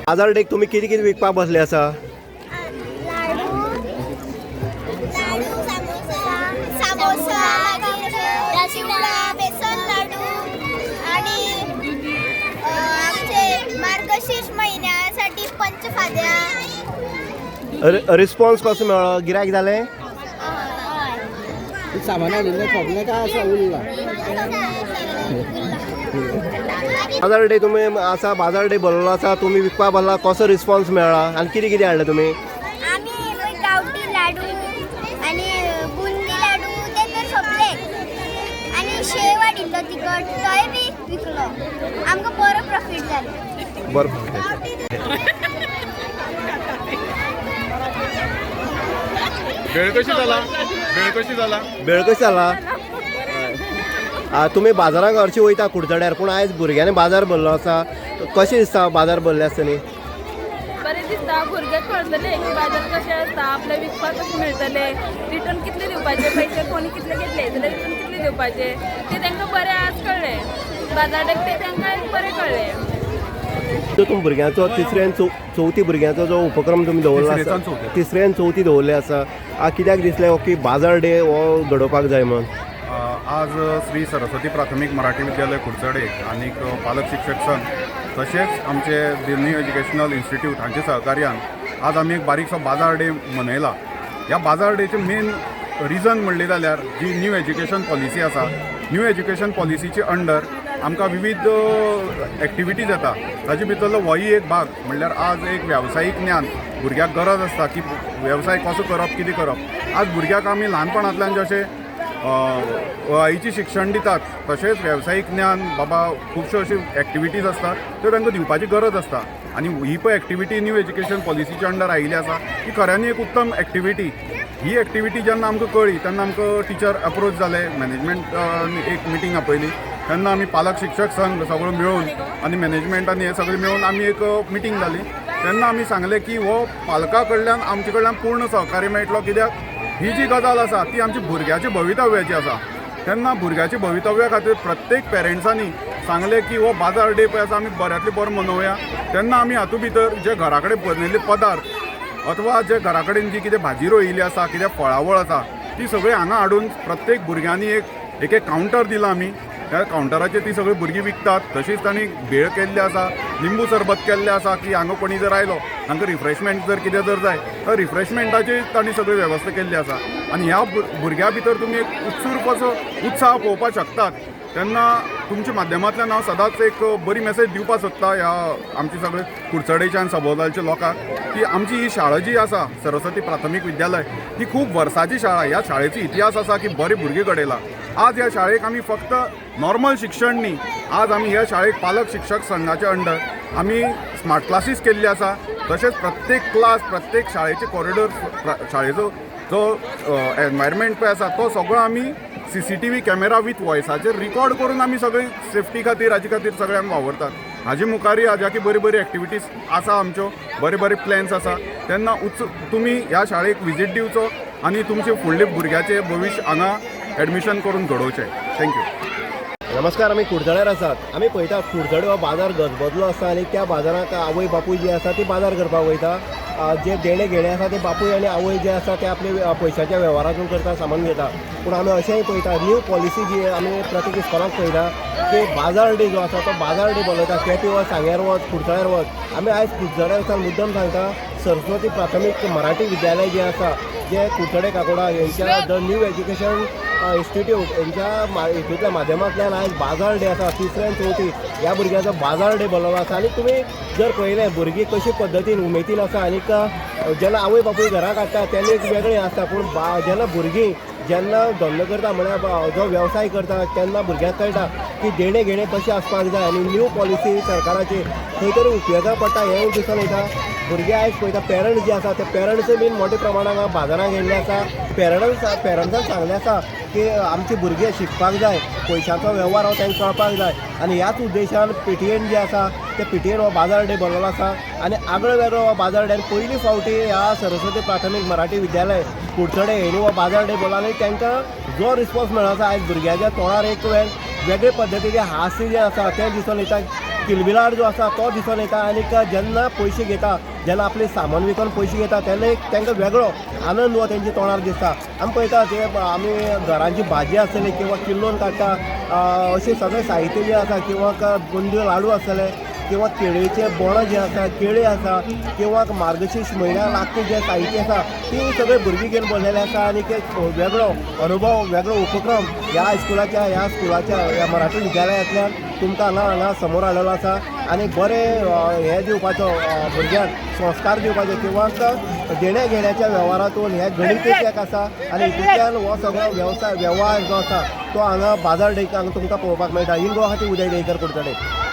बाजार डेक तुम्ही किती किती विकपाक बसले आसा? समोसा, चिवडा, बेसन लाडू आणि आमचे मार्गशीर्ष महिन्यासाठी पंचखाद्या. रिस्पॉन्स कसो मेळ्ळो? गिरायक जालें? सामान हाडून खोबलें काय आसा उरला. बाजार डे तुम्ही आसा, बाजार डे भरलो आसा, तुम्ही विकपाक बसला, कसो रिस्पॉन्स मेळ्ळा आनी कितें कितें हाडलें तुमी? आम्ही गावठी लाडू आणि बुंदी लाडू ते तर सोपले आणि शेव हाडिल्लो तिखट तोय बी विकलो. आमकां बरो प्रॉफिट जालो. बरं. वेळ कशी जाला? वेळ कशी जाला? तुम्ही बाजाराक हरशीं वयता कुडचड्यार, पूण आयज भुरग्यांनी बाजार भरलो आसा, कशें दिसता बाजार भरले आसतनी? बरें दिसता. भुरगे कळटले की बाजार कशें आसता, आपले विकपाक कशें मेळटले, रिटर्न कितले दिवपाचे, पयशे कोणी कितले घेतले जाल्यार रिटर्न कितले दिवपाचे ते तांकां बरें आज कळ्ळें. बाजाराक ते तांकां बरें कळ्ळें. तुमी भुरग्यांचो तिसऱ्यान चवथी भुरग्यांचो जो उपक्रम तुमी दवरलो आसा, तिसऱ्यान चवथी दवरले आसा, कित्याक दिसलें की बाजार डे हो घडोवपाक जाय म्हणून? आज श्री सरस्वती प्राथमिक मराठी विद्यालय कुडचडे आणि पालक शिक्षक संघ तसेच आमचे न्यू एज्युकेशनल इन्स्टिट्यूट हांच्या सहकार्यान आज आमी एक बारीकसो बाजार डे मनयला. ह्या बाजार डेचें मेन रिजन म्हणलें जाल्यार जी न्यू एज्युकेशन पॉलिसी आसा, न्यू एज्युकेशन पॉलिसीचे अंडर आमकां विविध एक्टिविटीज येता. ताजे भितरलो होय एक भाग म्हणल्यार आज एक वेवसायीक ज्ञान भुरग्याक गरज आसता की वेवसाय कसो करप, कितें करप. आज भुरग्याक आमी ल्हानपणांतल्यान जशें आईची शिक्षण दितात तशेंच वेवसायीक ज्ञान बाबा खुबश्यो अश्यो एक्टिविटीज आसतात त्यो तांकां दिवपाची गरज आसता. आनी ही पळय एक्टिविटी न्यू एज्युकेशन पॉलिसीच्या अंडर आयिल्ली आसा ही खऱ्यांनी एक उत्तम एक्टिविटी. ही एक्टिविटी जेन्ना आमकां कळ्ळी तेन्ना आमकां टिचर अप्रोच जाले, मॅनेजमेंट एक मिटींग आपयली. तेन्ना आमी पालक शिक्षक संघ सगळो मेळून आनी मॅनेजमेंटान हे सगळें मेळून आमी एक मिटींग जाली. तेन्ना आमी सांगलें की हो पालका कडल्यान आमचे कडल्यान पूर्ण सहकार्य मेळटलो, कित्याक ही जी गजाल आसा ती आमची भुरग्याच्या भवितव्याची आसा. तेन्ना भुरग्याच्या भवितव्या खातीर प्रत्येक पेरंट्सांनी सांगलें की हो बाजार डे पळय आसा आमी बऱ्यांतले बरो मनोवया. तेन्ना आमी हातूंत भितर जे घरा कडेन बनिल्ले पदार्थ अथवा जे घरा कडेन जी कितें भाजी रोयिल्ली आसा, कितें फळावळ आसा, ती सगळी हांगा हाडून प्रत्येक भुरग्यांनी एक कावंटर दिला आमी. त्या कावंटराचेर ती सगळीं भुरगीं विकतात. तशीच तांणी भेळ केल्ली आसा, लिंबू सरबत केल्लें आसा की हांगा कोणी जर आयलो तांकां रिफ्रेशमेंट जर कितें जर जाय तर रिफ्रेशमेंटाची तांणी सगळी वेवस्था केल्ली आसा. आनी ह्या भुरग्यां भितर तुमी एक उत्सुक असो उत्साह पळोवपाक शकतात. तेन्ना तुमच्या माध्यमांतल्यान हांव सदांच एक बरी मेसेज दिवपाक सोदता ह्या आमच्या सगळे कुडचडेच्या आनी सभोवतालच्या लोकांक की आमची ही शाळा जी आसा सरस्वती प्राथमीक विद्यालय ही खूब वर्सांची शाळा. ह्या शाळेचो इतिहास आसा की बरे भुरगे घडयला. आज ह्या शाळेक आमी फक्त नॉर्मल शिक्षण न्ही, आज आमी ह्या शाळेक पालक शिक्षक संघाच्या अंडर आमी स्मार्ट क्लासीस केल्ली आसा. तशेंच प्रत्येक क्लास, प्रत्येक शाळेचे कॉरिडोर, शाळेचो जो एनवायरमेंट पळय आसा तो सगळो आमी CCTV कॅमेरा विथ वॉयसाचेर रिकॉर्ड करून आमी सगळे सेफ्टी खातीर हाजे खातीर सगळे आमी वावरतात. हाजे मुखारी हाज्या की बरी बरी एक्टिविटीज आसा, आमच्यो बरे बरे प्लॅन्स आसा. तेन्ना तुमी ह्या शाळेक विजीट दिवचो आनी तुमचे फुडले भुरग्याचें भविश्य हांगा एडमिशन करून घडोवचें. थँक्यू. नमस्कार, आमी कुडचड्यार आसात. आमी पळयता कुडचडे हो बाजार गजबजलो आसा आनी त्या बाजाराक आवय बापूय जे आसा ती बाजार करपाक वयता. जे देणे घेणे आसा ते बापूय आनी आवय जे आसा ते आपले पयशाच्या वेव्हारातून करता, सामान घेता. पूण आमी अशेंय पळयता न्यू पॉलिसी जी आमी प्रत्येक इस्कॉलाक पळयता की बाजार डे जो आसा तो बाजार डे बोलयता. केपें वच, सांग्यार वच, कुडचड्यार वच. आमी आयज कुडचड्यार वचून मुद्दम सांगता सरस्वती प्राथमीक मराठी विद्यालय जे आसा जे कुडचडे काकोडा यांच्या द न्यू एज्युकेशन इन्स्टिट्यूट यांच्या हितूंतल्या माध्यमांतल्यान आयज बाजार डे आसा. तिसऱ्यान चवथी ह्या भुरग्याचो बाजार डे बोललो आसा. आनी तुमी जर पळयलें भुरगीं कशी पद्दतीन उमेदीन आसा. आनीक जेन्ना आवय बापूय घरा काडटा तेन्ना एक वेगळें आसता. पूण जेन्ना भुरगीं जेन्ना धंदो करता म्हळ्यार जो वेवसाय करता तेन्ना भुरग्यांक कळटा की देणे घेणे कशें आसपाक जाय. आनी न्यू पॉलिसी सरकाराची खंय तरी उपयोगाक पडटा हेंय दिसून येता. भुरगे आयज पळयता पेरंट्स जे आसा ते पेरंट्सूय बीन मोठ्या प्रमाणांत बाजारांत गेल्ले आसा. पेरंट्सांक सांगलें आसा की आमचे भुरगे शिकपाक जाय, पयशांचो वेव्हार हो तांकां कळपाक जाय. आनी ह्याच उद्देशान PTAन जे आसा ते PTAन हो बाजार डे भरलेलो आसा. आनी आगळो वेगळो हो बाजार डे पयली फावटी ह्या सरस्वती प्राथमीक मराठी विद्यालय कुडचडे हेणी हो बाजार डे भरलो. आनी तांकां जो रिस्पॉन्स मेळ्ळो आसा आयज भुरग्याच्या तोंडार एक वेगळे पद्दतीचें हास्य जें आसा तें दिसून येता. किलबिलाट जो आसा तो दिसून येता आनी जेन्ना पयशे घेता जेन्ना आपले सामान विकून पयशे घेता तेन्ना एक तांकां वेगळो आनंद हो तेंच्या तोंडार दिसता. आमी पळयता ते आमी घरांची भाजी आसतली किंवा किल्लोन काडटा अशें सगळें साहित्य जें आसा किंवा बुंदी लाडू आसतले किंवा केळीचे बोणं जे आसा केळी आसा किंवा मार्गशीर्श म्हयन्याक लागता जे साहित्य आसा ती सगळे भुरगीं घेवन बसलेले आसा आनी एक वेगळो अनुभव वेगळो उपक्रम ह्या हायस्कुलाच्या ह्या मराठी विद्यालयांतल्यान तुमकां हांगा समोर हाडलेलो आसा आनी बरे हे दिवपाचो भुरग्यांक संस्कार दिवपाचे किंवा देण्या घेण्याच्या वेव्हारातून हे गणित एक आसा आनी हितूंतल्यान हो सगळो वेवहार जो आसा तो हांगा बाजार डेक हांगा तुमकां पळोवपाक मेळटा. इन गो आहा ती उदय डेकर कुडचडे.